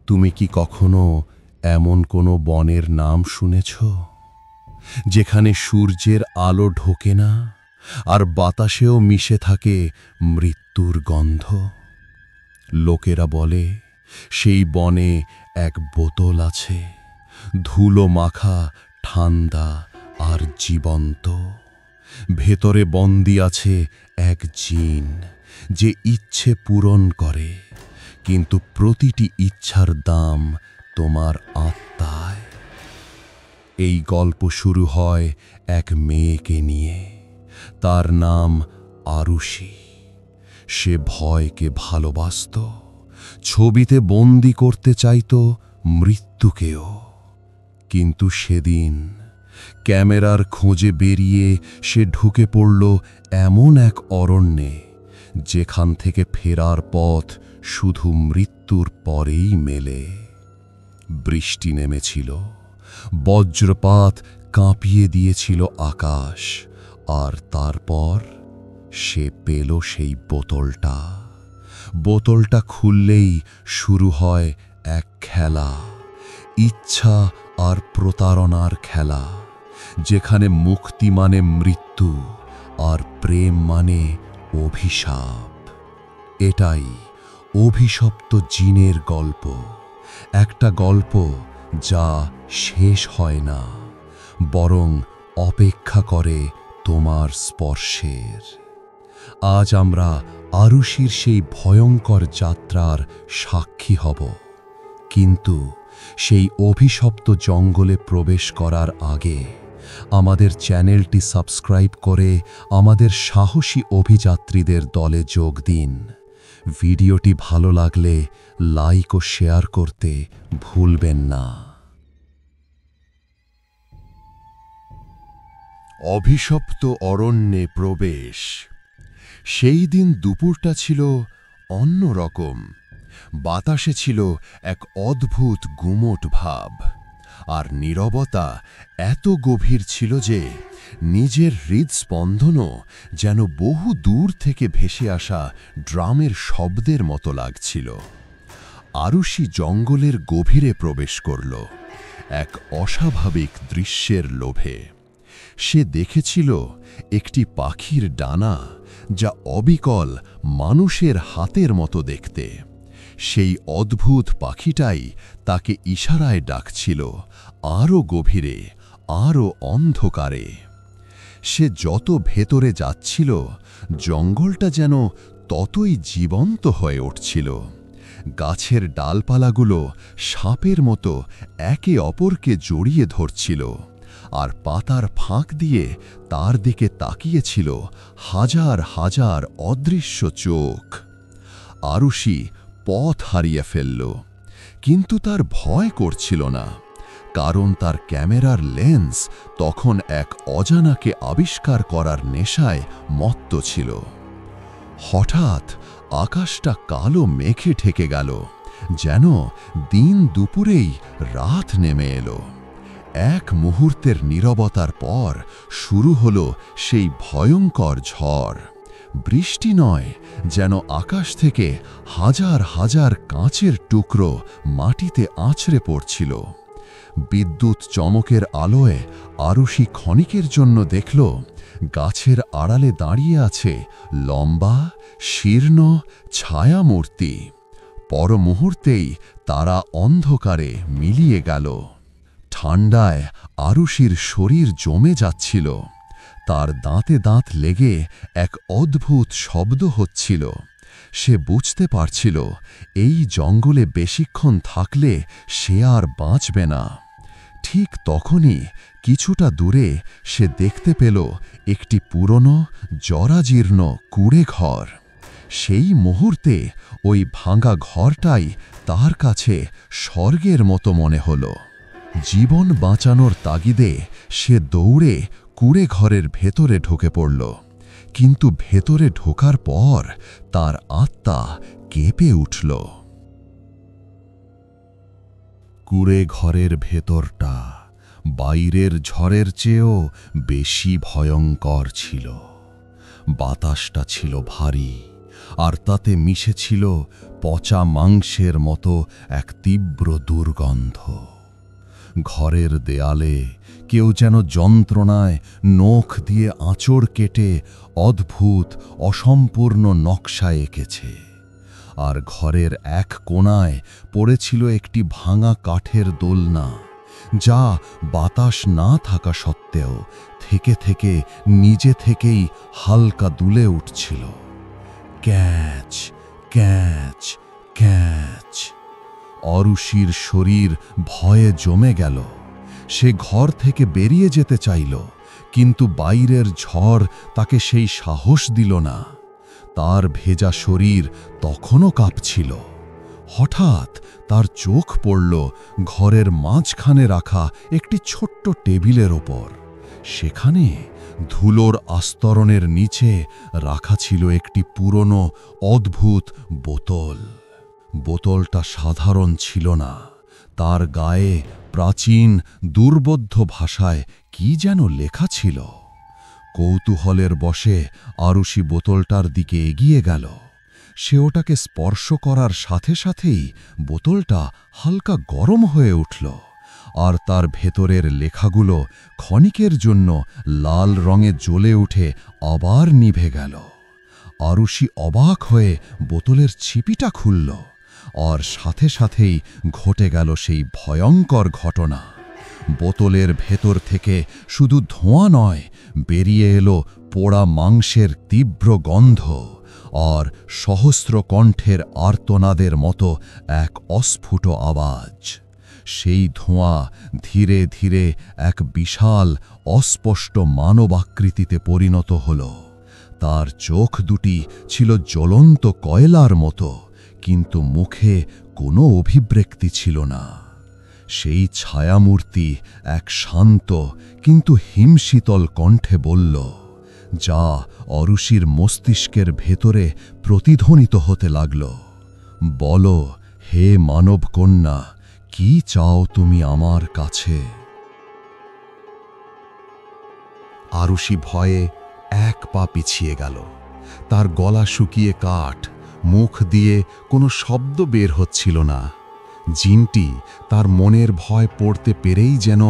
তুমি কি কখনো এমন কোনো বনের নাম শুনেছ যেখানে সূর্যের আলো ঢোকে না আর বাতাসেও মিশে থাকে মৃত্যুর গন্ধ? লোকেরা বলে সেই বনে এক বোতল আছে, ধুলো মাখা, ঠান্ডা আর জীবন্ত। ভেতরে বন্দি আছে এক জিন যে ইচ্ছে পূরণ করে, কিন্তু প্রতিটি ইচ্ছার দাম তোমার আত্মায়। এই গল্প শুরু হয় এক মেয়েকে নিয়ে, তার নাম আরুষি। সে ভয়কে ভালোবাসত, ছবিতে বন্দি করতে চাইত মৃত্যুকেও। কিন্তু সেদিন ক্যামেরার খোঁজে বেরিয়ে সে ঢুকে পড়ল এমন এক অরণ্যে যেখান থেকে ফেরার পথ শুধু মৃত্যুর পরেই মেলে। বৃষ্টি নেমেছিল, বজ্রপাত কাঁপিয়ে দিয়েছিল আকাশ, আর তারপর সে পেল সেই বোতলটা। বোতলটা খুললেই শুরু হয় এক খেলা, ইচ্ছা আর প্রতারণার খেলা, যেখানে মুক্তি মানে মৃত্যু আর প্রেম মানে অভিশাপ। এটাই অভিশপ্ত জিনের গল্প, একটা গল্প যা শেষ হয় না, বরং অপেক্ষা করে তোমার স্পর্শের। আজ আমরা আরুষির সেই ভয়ঙ্কর যাত্রার সাক্ষী হব। কিন্তু সেই অভিশপ্ত জঙ্গলে প্রবেশ করার আগে আমাদের চ্যানেলটি সাবস্ক্রাইব করে আমাদের সাহসী অভিযাত্রীদের দলে যোগ দিন। ভিডিওটি ভালো লাগলে লাইক ও শেয়ার করতে ভুলবেন না। অভিশপ্ত অরণ্যে প্রবেশ। সেই দিন দুপুরটা ছিল অন্যরকম। বাতাসে ছিল এক অদ্ভুত গুমোট ভাব, আর নীরবতা এত গভীর ছিল যে নিজের হৃদস্পন্দনও যেন বহু দূর থেকে ভেসে আসা ড্রামের শব্দের মতো লাগছিল। আরুষি জঙ্গলের গভীরে প্রবেশ করল এক অস্বাভাবিক দৃশ্যের লোভে। সে দেখেছিল একটি পাখির ডানা, যা অবিকল মানুষের হাতের মতো দেখতে। সেই অদ্ভুত পাখিটাই তাকে ইশারায় ডাকছিল আরও গভীরে, আরও অন্ধকারে। সে যত ভেতরে যাচ্ছিল, জঙ্গলটা যেন ততই জীবন্ত হয়ে উঠছিল। গাছের ডালপালাগুলো সাপের মতো একে অপরকে জড়িয়ে ধরছিল, আর পাতার ফাঁক দিয়ে তার দিকে তাকিয়েছিল হাজার হাজার অদৃশ্য চোখ। আরুষি পথ হারিয়ে ফেলল, কিন্তু তার ভয় করছিল না, কারণ তার ক্যামেরার লেন্স তখন এক অজানাকে আবিষ্কার করার নেশায় মত্ত ছিল। হঠাৎ আকাশটা কালো মেঘে ঢেকে গেল, যেন দিন দুপুরেই রাত নেমে এলো। এক মুহূর্তের নীরবতার পর শুরু হলো সেই ভয়ঙ্কর ঝড়। বৃষ্টি নয়, যেন আকাশ থেকে হাজার হাজার কাঁচের টুকরো মাটিতে আছড়ে পড়ছিল। বিদ্যুৎ চমকের আলোয় আরুষি ক্ষণিকের জন্য দেখল গাছের আড়ালে দাঁড়িয়ে আছে লম্বা, শীর্ণ ছায়ামূর্তি। পর মুহূর্তেই তারা অন্ধকারে মিলিয়ে গেল। ঠান্ডায় আরুষির শরীর জমে যাচ্ছিল, তার দাঁতে দাঁত লেগে এক অদ্ভুত শব্দ হচ্ছিল। সে বুঝতে পারছিল এই জঙ্গলে বেশিক্ষণ থাকলে সে আর বাঁচবে না। ঠিক তখনই কিছুটা দূরে সে দেখতে পেল একটি পুরনো, জরাজীর্ণ কুঁড়ে ঘর। সেই মুহূর্তে ওই ভাঙা ঘরটাই তার কাছে স্বর্গের মতো মনে হল। জীবন বাঁচানোর তাগিদে সে দৌড়ে কুঁড়ে ঘরের ভেতরে ঢুকে পড়ল, কিন্তু ভেতরে ঢোকার পর তার আত্মা কেঁপে উঠল। কুঁড়ে ঘরের ভেতরটা বাইরের ঝড়ের চেয়েও বেশি ভয়ঙ্কর ছিল। বাতাসটা ছিল ভারী, আর তাতে মিশেছিল পচা মাংসের মতো এক তীব্র দুর্গন্ধ। ঘরের দেয়ালে কেউ যেন যন্ত্রণায় নখ দিয়ে আঁচড় কেটে অদ্ভুত অসম্পূর্ণ নকশা এঁকেছে। আর ঘরের এক কোণায় পড়েছিল একটি ভাঙা কাঠের দোলনা, যা বাতাস না থাকা সত্ত্বেও থেকে থেকে নিজে থেকেই হালকা দুলে উঠছিল। Catch catch catch. অরুষির শরীর ভয়ে জমে গেল। সে ঘর থেকে বেরিয়ে যেতে চাইল, কিন্তু বাইরের ঝড় তাকে সেই সাহস দিল না। তার ভেজা শরীর তখনও কাঁপছিল। হঠাৎ তার চোখ পড়ল ঘরের মাঝখানে রাখা একটি ছোট্ট টেবিলের ওপর। সেখানে ধুলোর আস্তরণের নিচে রাখা ছিল একটি পুরনো অদ্ভুত বোতল। বোতলটা সাধারণ ছিল না। তার গায়ে প্রাচীন দুর্বোধ্য ভাষায় কি যেন লেখা ছিল। কৌতূহলের বশে আরুষি বোতলটার দিকে এগিয়ে গেল। সে ওটাকে স্পর্শ করার সাথে সাথেই বোতলটা হালকা গরম হয়ে উঠল, আর তার ভেতরের লেখাগুলো ক্ষণিকের জন্য লাল রঙে জ্বলে উঠে আবার নিভে গেল। আরুষি অবাক হয়ে বোতলের ছিপিটা খুলল, আর সাথে সাথেই ঘটে গেল সেই ভয়ঙ্কর ঘটনা। বোতলের ভেতর থেকে শুধু ধোঁয়া নয়, বেরিয়ে এলো পোড়া মাংসের তীব্র গন্ধ, আর সহস্র কণ্ঠের আর্তনাদের মতো এক অস্ফুট আওয়াজ। সেই ধোঁয়া ধীরে ধীরে এক বিশাল অস্পষ্ট মানবাকৃতিতে পরিণত হল। তার চোখ দুটি ছিল জ্বলন্ত কয়লার মতো, কিন্তু মুখে কোনো অভিব্যক্তি ছিল না। সেই ছায়ামূর্তি এক শান্ত কিন্তু হিমশীতল কণ্ঠে বলল, যা অরুষির মস্তিষ্কের ভেতরে প্রতিধ্বনিত হতে লাগল, বলো, হে মানব কন্যা, কি চাও তুমি আমার কাছে? আরুষি ভয়ে এক পা পিছিয়ে গেল। তার গলা শুকিয়ে কাঠ, মুখ দিয়ে কোনো শব্দ বের হচ্ছিল না। জিনটি তার মনের ভয় পড়তে পেরেই যেন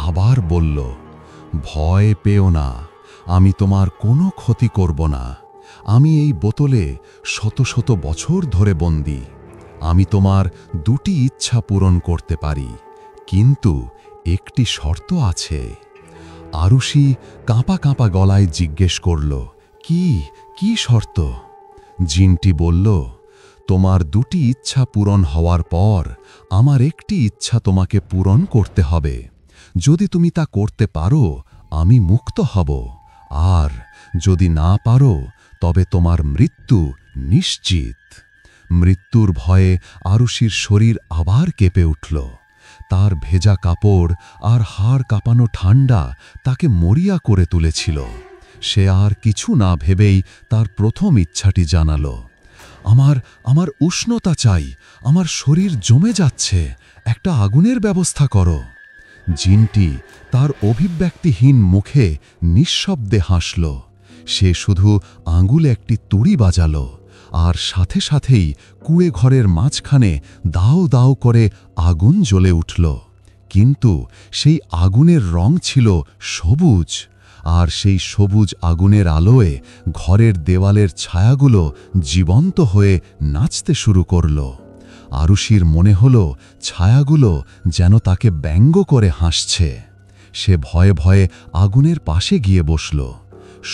আবার বলল, ভয় পেও না, আমি তোমার কোনো ক্ষতি করব না। আমি এই বোতলে শত শত বছর ধরে বন্দী। আমি তোমার দুটি ইচ্ছা পূরণ করতে পারি, কিন্তু একটি শর্ত আছে। আরুষি কাঁপা কাঁপা গলায় জিজ্ঞেস করল, কি শর্ত? জিনটি বলল, তোমার দুটি ইচ্ছা পূরণ হওয়ার পর আমার একটি ইচ্ছা তোমাকে পূরণ করতে হবে। যদি তুমি তা করতে পারো, আমি মুক্ত হব, আর যদি না পারো, তবে তোমার মৃত্যু নিশ্চিত। মৃত্যুর ভয়ে আরুষির শরীর আবার কেঁপে উঠল। তার ভেজা কাপড় আর হাড় কাঁপানো ঠান্ডা তাকে মরিয়া করে তুলেছিল। সে আর কিছু না ভেবেই তার প্রথম ইচ্ছাটি জানাল, আমার উষ্ণতা চাই, আমার শরীর জমে যাচ্ছে, একটা আগুনের ব্যবস্থা করো। জিনটি তার অভিব্যক্তিহীন মুখে নিঃশব্দে হাসল। সে শুধু আঙুলে একটি তুড়ি বাজাল, আর সাথে সাথেই কুঁড়ে ঘরের মাঝখানে দাও দাও করে আগুন জ্বলে উঠল। কিন্তু সেই আগুনের রং ছিল সবুজ, আর সেই সবুজ আগুনের আলোয় ঘরের দেওয়ালের ছায়াগুলো জীবন্ত হয়ে নাচতে শুরু করল। আরুষির মনে হল ছায়াগুলো যেন তাকে ব্যঙ্গ করে হাসছে। সে ভয়ে ভয়ে আগুনের পাশে গিয়ে বসল।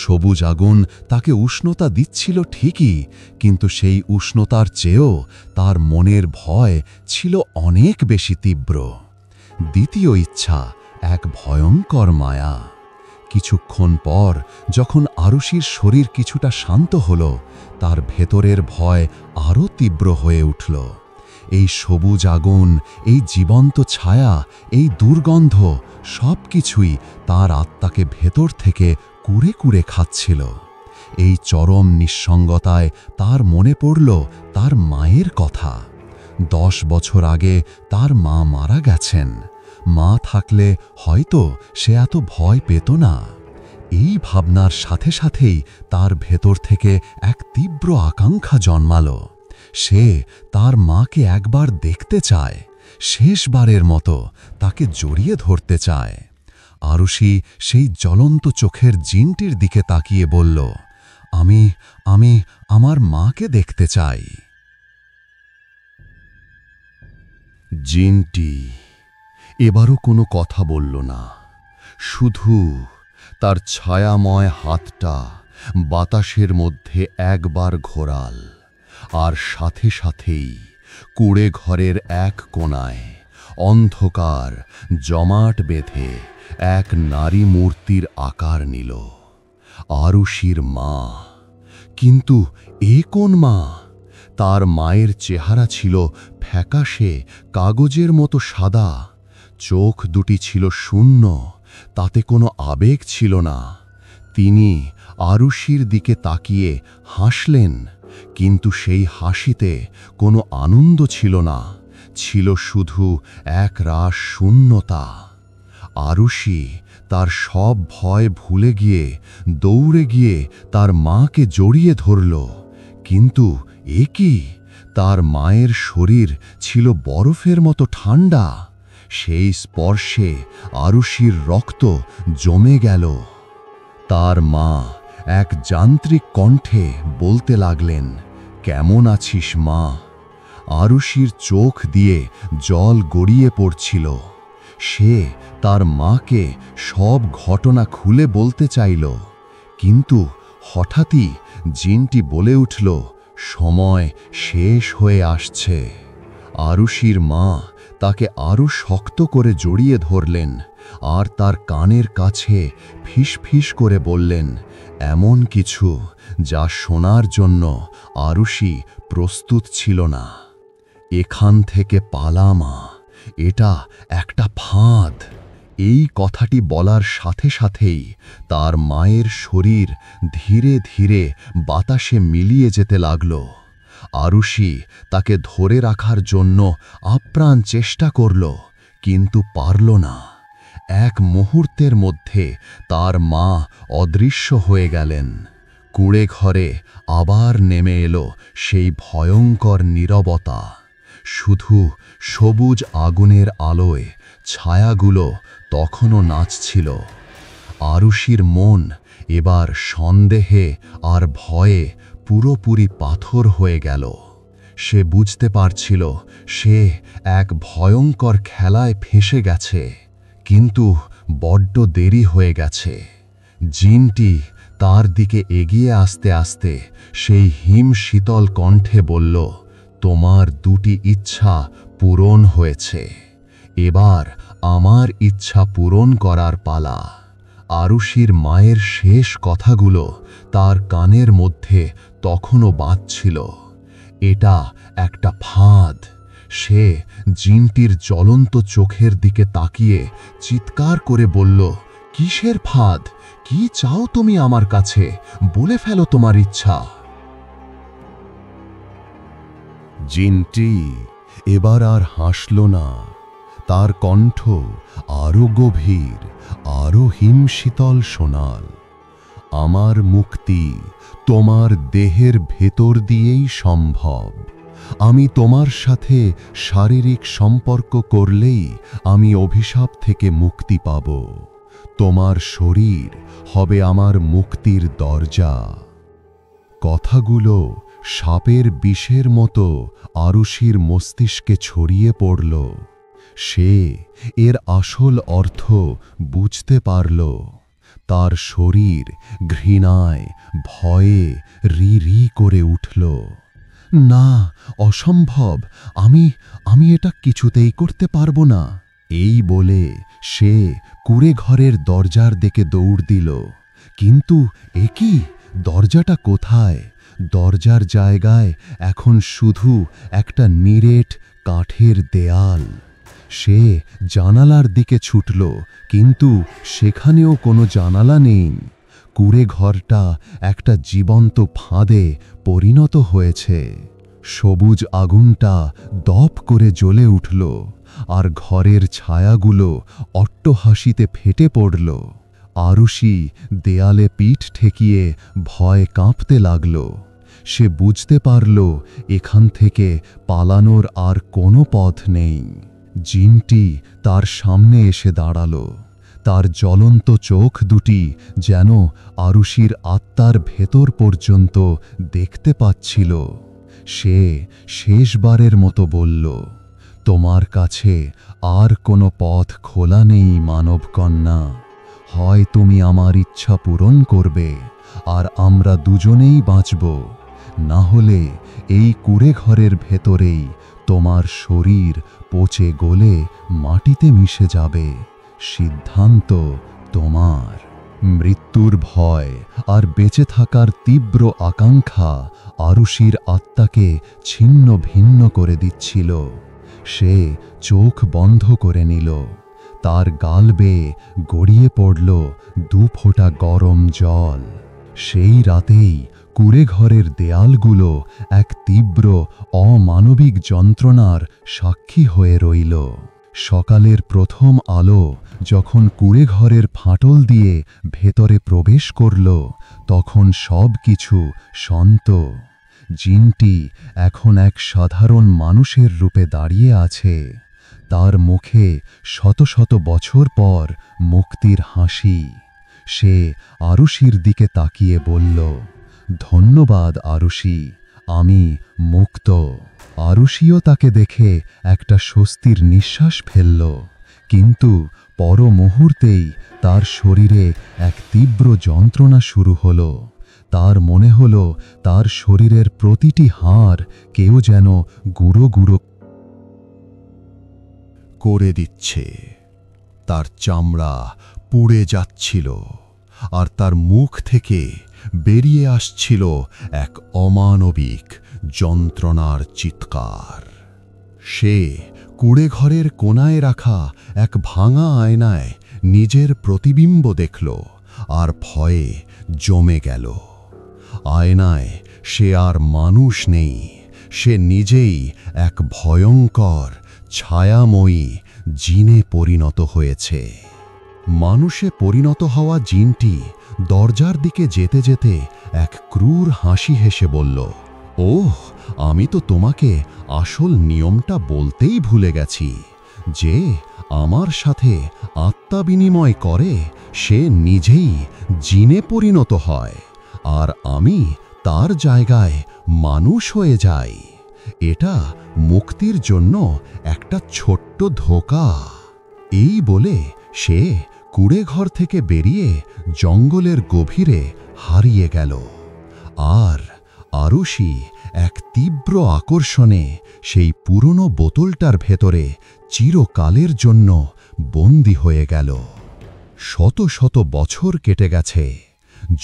সবুজ আগুন তাকে উষ্ণতা দিচ্ছিল ঠিকই, কিন্তু সেই উষ্ণতার চেয়েও তার মনের ভয় ছিল অনেক বেশি তীব্র। দ্বিতীয় ইচ্ছা এক ভয়ঙ্কর মায়া। কিছুক্ষণ পর যখন আরুষির শরীর কিছুটা শান্ত হল, তার ভেতরের ভয় আরও তীব্র হয়ে উঠল। এই সবুজ আগুন, এই জীবন্ত ছায়া, এই দুর্গন্ধ, সব কিছুই তার আত্মাকে ভেতর থেকে কুরে কুরে খাচ্ছিল। এই চরম নিঃসঙ্গতায় তার মনে পড়ল তার মায়ের কথা। 10 বছর আগে তার মা মারা গেছেন। মা থাকলে হয়তো সে এত ভয় পেত না। এই ভাবনার সাথে সাথেই তার ভেতর থেকে এক তীব্র আকাঙ্ক্ষা জন্মালো। সে তার মাকে একবার দেখতে চায়, শেষবারের মতো তাকে জড়িয়ে ধরতে চায়। আরুষি সেই জ্বলন্ত চোখের জিনটির দিকে তাকিয়ে বলল, আমি আমি আমার মাকে দেখতে চাই। জিনটি এবারও কোনো কথা বলল না, শুধু তার ছায়াময় হাতটা বাতাসের মধ্যে একবার ঘোরাল, আর সাথে সাথেই কুড়ে ঘরের এক কোণায় অন্ধকার জমাট বেঁধে এক নারী মূর্তির আকার নিল। আরুষির মা। কিন্তু এ কোন মা? তার মায়ের চেহারা ছিল ফ্যাকাশে কাগজের মতো সাদা, চোখ দুটি ছিল শূন্য, তাতে কোনো আবেগ ছিল না। তিনি আরুষির দিকে তাকিয়ে হাসলেন, কিন্তু সেই হাসিতে কোনো আনন্দ ছিল না, ছিল শুধু এক রাস শূন্যতা। আরুষি তার সব ভয় ভুলে গিয়ে দৌড়ে গিয়ে তার মাকে জড়িয়ে ধরল। কিন্তু এ কি? তার মায়ের শরীর ছিল বরফের মতো ঠান্ডা। সেই স্পর্শে আরুষির রক্ত জমে গেল। তার মা এক যান্ত্রিক কণ্ঠে বলতে লাগলেন, কেমন আছিস মা? আরুষির চোখ দিয়ে জল গড়িয়ে পড়ছিল। সে তার মাকে সব ঘটনা খুলে বলতে চাইল, কিন্তু হঠাৎই জিনটি বলে উঠল, সময় শেষ হয়ে আসছে। আরুষির মা তাকে আরও শক্ত করে জড়িয়ে ধরলেন, আর তার কানের কাছে ফিসফিস করে বললেন এমন কিছু যা শোনার জন্য আরুষি প্রস্তুত ছিল না। এখান থেকে পালা মা, এটা একটা ফাঁদ। এই কথাটি বলার সাথে সাথেই তার মায়ের শরীর ধীরে ধীরে বাতাসে মিলিয়ে যেতে লাগল। আরুষি তাকে ধরে রাখার জন্য আপ্রাণ চেষ্টা করল, কিন্তু পারল না। এক মুহূর্তের মধ্যে তার মা অদৃশ্য হয়ে গেলেন। কুঁড়ে ঘরে আবার নেমে এলো সেই ভয়ঙ্কর নীরবতা। শুধু সবুজ আগুনের আলোয় ছায়াগুলো তখনও নাচছিল। আরুষির মন এবার সন্দেহে আর ভয়ে পুরোপুরি পাথর হয়ে গেল। সে বুঝতে পারছিল সে এক ভয়ঙ্কর খেলায় ফেঁসে গেছে, কিন্তু বড্ড দেরি হয়ে গেছে। জিনটি তার দিকে এগিয়ে আসতে আসতে সেই হিম শীতল কণ্ঠে বলল, তোমার দুটি ইচ্ছা পূরণ হয়েছে, এবার আমার ইচ্ছা পূরণ করার পালা। আরুষির মায়ের শেষ কথাগুলো তার কানের মধ্যে তখনও বাজছিল। এটা একটা ফাঁদ। সে জিনটির জ্বলন্ত চোখের দিকে তাকিয়ে চিৎকার করে বলল, কিসের ফাঁদ? কি চাও তুমি আমার কাছে? বলে ফেলো তোমার ইচ্ছা। জিনটি এবার আর হাসল না। তার কণ্ঠ আরো গভীর, আরো হিমশীতল শোনাল। আমার মুক্তি তোমার দেহের ভেতর দিয়েই সম্ভব। আমি তোমার সাথে শারীরিক সম্পর্ক করলেই আমি অভিশাপ থেকে মুক্তি পাব। তোমার শরীর হবে আমার মুক্তির দরজা। কথাগুলো সাপের বিষের মতো আরুষির মস্তিষ্কে ছড়িয়ে পড়ল। সে এর আসল অর্থ বুঝতে পারল। তার শরীর ঘৃণায় ভয়ে রি রি করে উঠল। না, অসম্ভব, আমি এটা কিছুতেই করতে পারবো না। এই বলে সে কুঁড়ে ঘরের দরজার দিকে দৌড় দিল। কিন্তু এ কি? দরজাটা কোথায়? দরজার জায়গায় এখন শুধু একটা নিরেট কাঠের দেয়াল। সে জানালার দিকে ছুটল, কিন্তু সেখানেও কোনো জানালা নেই। কুঁড়ে ঘরটা একটা জীবন্ত ফাঁদে পরিণত হয়েছে। সবুজ আগুনটা দপ করে জ্বলে উঠল, আর ঘরের ছায়াগুলো অট্টহাসিতে ফেটে পড়ল। আরুষি দেয়ালে পিঠ ঠেকিয়ে ভয় কাঁপতে লাগল। সে বুঝতে পারল এখান থেকে পালানোর আর কোনো পথ নেই। জিনটি তার সামনে এসে দাঁড়াল। তার জ্বলন্ত চোখ দুটি যেন আরুষির আত্মার ভেতর পর্যন্ত দেখতে পাচ্ছিল। সে শেষবারের মতো বলল, তোমার কাছে আর কোনো পথ খোলা নেই মানবকন্যা। হয় তুমি আমার ইচ্ছা পূরণ করবে আর আমরা দুজনেই বাঁচব, না হলে এই কুঁড়েঘরের ভেতরেই তোমার শরীর পচে গলে মাটিতে মিশে যাবে। সিদ্ধান্ত তোমার। মৃত্যুর ভয় আর বেঁচে থাকার তীব্র আকাঙ্ক্ষা আরুষির আত্মাকে ছিন্ন ভিন্ন করে দিচ্ছিল। সে চোখ বন্ধ করে নিল। তার গাল বেয়ে গড়িয়ে পড়ল দুফোঁটা গরম জল। সেই রাতেই কুঁড়েঘরের দেয়ালগুলো এক তীব্র অমানবিক যন্ত্রণার সাক্ষী হয়ে রইল। সকালের প্রথম আলো যখন কুঁড়েঘরের ফাটল দিয়ে ভেতরে প্রবেশ করল, তখন সব কিছু শান্ত। জিনটি এখন এক সাধারণ মানুষের রূপে দাঁড়িয়ে আছে। তার মুখে শত শত বছর পর মুক্তির হাসি। সে আরুষির দিকে তাকিয়ে বলল, ধন্যবাদ আরুষি, আমি মুক্ত। আরুষিও তাকে দেখে একটা স্বস্তির নিঃশ্বাস ফেলল, কিন্তু পর মুহূর্তেই তার শরীরে এক তীব্র যন্ত্রণা শুরু হল। তার মনে হল তার শরীরের প্রতিটি হাড় কেউ যেন গুঁড়ো গুঁড়ো করে দিচ্ছে। তার চামড়া পুড়ে যাচ্ছিল আর তার মুখ থেকে বেরিয়ে আসছিল এক অমানবিক যন্ত্রণার চিৎকার। সে কুঁড়েঘরের কোণায় রাখা এক ভাঙা আয়নায় নিজের প্রতিবিম্ব দেখল আর ভয়ে জমে গেল। আয়নায় সে আর মানুষ নেই, সে নিজেই এক ভয়ঙ্কর ছায়াময়ী জিনে পরিণত হয়েছে। মানুষে পরিণত হওয়া জিনটি দরজার দিকে যেতে যেতে এক ক্রূর হাসি হেসে বলল, ওহ, আমি তো তোমাকে আসল নিয়মটা বলতেই ভুলে গেছি। যে আমার সাথে আত্মা বিনিময় করে সে নিজেই জিনে পরিণত হয়, আর আমি তার জায়গায় মানুষ হয়ে যাই। এটা মুক্তির জন্য একটা ছোট্ট ধোঁকা। এই বলে সে কুঁড়েঘর থেকে বেরিয়ে জঙ্গলের গভীরে হারিয়ে গেল। আর আরুষি এক তীব্র আকর্ষণে সেই পুরনো বোতলটার ভেতরে চিরকালের জন্য বন্দী হয়ে গেল। শত শত বছর কেটে গেছে,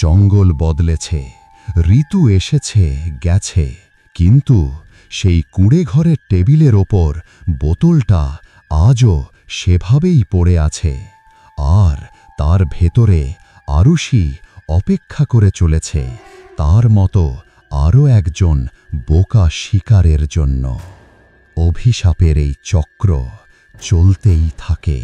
জঙ্গল বদলেছে, ঋতু এসেছে গেছে, কিন্তু সেই কুঁড়েঘরের টেবিলের ওপর বোতলটা আজও সেভাবেই পড়ে আছে। আর তার ভেতরে আরুষি অপেক্ষা করে চলেছে তার মতো আরও একজন বোকা শিকারের জন্য। অভিশাপের এই চক্র চলতেই থাকে।